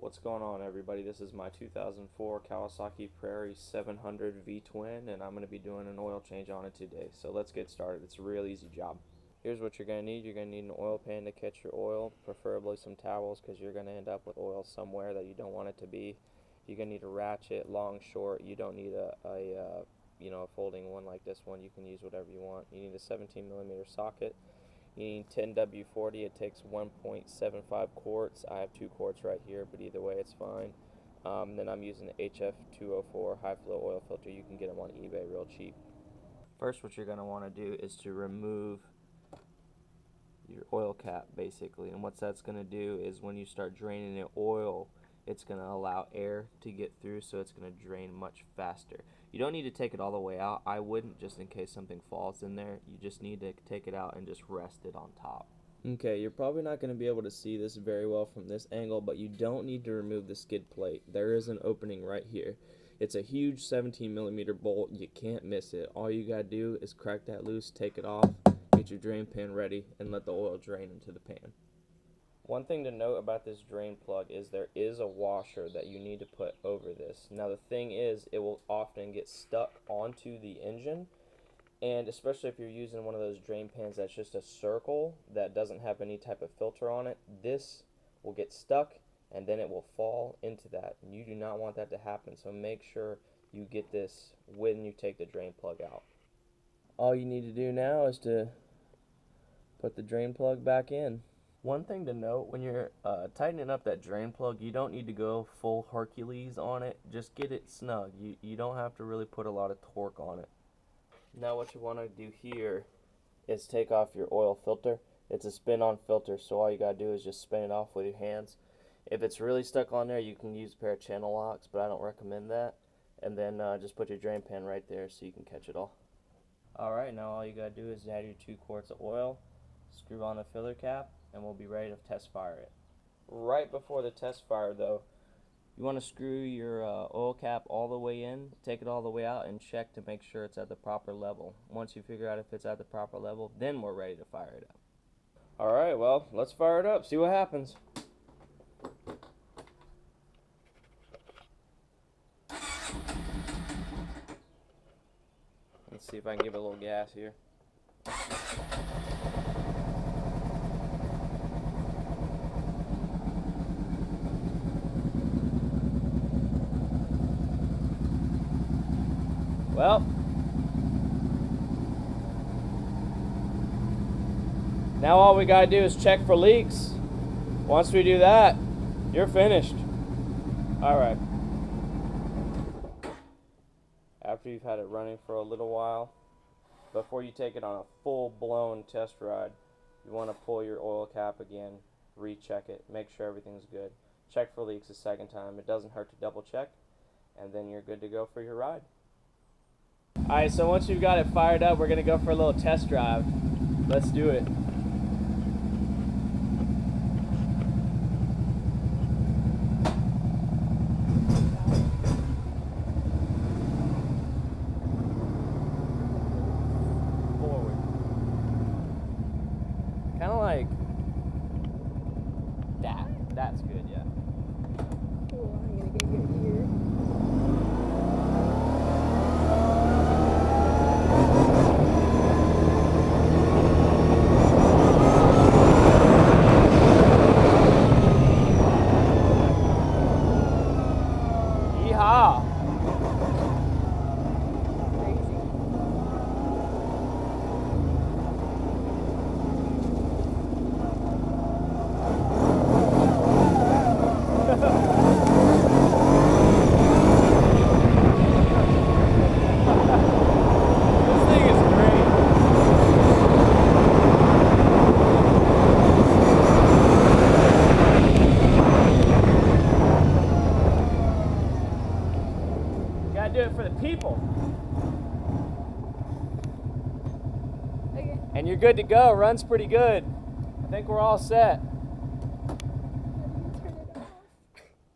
What's going on, everybody? This is my 2004 Kawasaki Prairie 700 V-twin, and I'm going to be doing an oil change on it today. So let's get started. It's a real easy job. Here's what you're going to need. You're going to need an oil pan to catch your oil, preferably some towels, because you're going to end up with oil somewhere that you don't want it to be. You're going to need a ratchet, long, short. You don't need a folding one like this one. You can use whatever you want. You need a 17mm socket. You need 10W40. It takes 1.75 quarts. I have 2 quarts right here, but either way it's fine. Then I'm using the HF204 high flow oil filter. You can get them on eBay real cheap. First, what you're going to want to do is to remove your oil cap, basically. And what that's going to do is when you start draining the oil, it's going to allow air to get through, so it's going to drain much faster. You don't need to take it all the way out. I wouldn't, just in case something falls in there. You just need to take it out and just rest it on top. Okay, you're probably not going to be able to see this very well from this angle, but you don't need to remove the skid plate. There is an opening right here. It's a huge 17mm bolt. You can't miss it. All you got to do is crack that loose, take it off, get your drain pan ready, and let the oil drain into the pan. One thing to note about this drain plug is there is a washer that you need to put over this. Now the thing is, it will often get stuck onto the engine, and especially if you're using one of those drain pans that's just a circle that doesn't have any type of filter on it, this will get stuck and then it will fall into that. And you do not want that to happen, so make sure you get this when you take the drain plug out. All you need to do now is to put the drain plug back in. One thing to note, when you're tightening up that drain plug, you don't need to go full Hercules on it. Just get it snug. You don't have to really put a lot of torque on it. Now what you want to do here is take off your oil filter. It's a spin-on filter, so all you got to do is just spin it off with your hands. If it's really stuck on there, you can use a pair of channel locks, but I don't recommend that. And then just put your drain pan right there so you can catch it all. Alright, now all you got to do is add your 2 quarts of oil, screw on the filler cap, and we'll be ready to test fire it. Right before the test fire though, you want to screw your oil cap all the way in, take it all the way out, and check to make sure it's at the proper level. Once you figure out if it's at the proper level, then we're ready to fire it up. Alright, well, let's fire it up, see what happens. Let's see if I can give it a little gas here. Well, now all we gotta do is check for leaks. Once we do that, you're finished. Alright. After you've had it running for a little while, before you take it on a full-blown test ride, you want to pull your oil cap again, recheck it, make sure everything's good. Check for leaks a second time. It doesn't hurt to double check, and then you're good to go for your ride. Alright, so once you've got it fired up, we're going to go for a little test drive. Let's do it. Forward. Kind of like that. That's good, yeah. Cool, I'm going to get your ear. Do it for the people. Okay. And you're good to go. Runs pretty good. I think we're all set.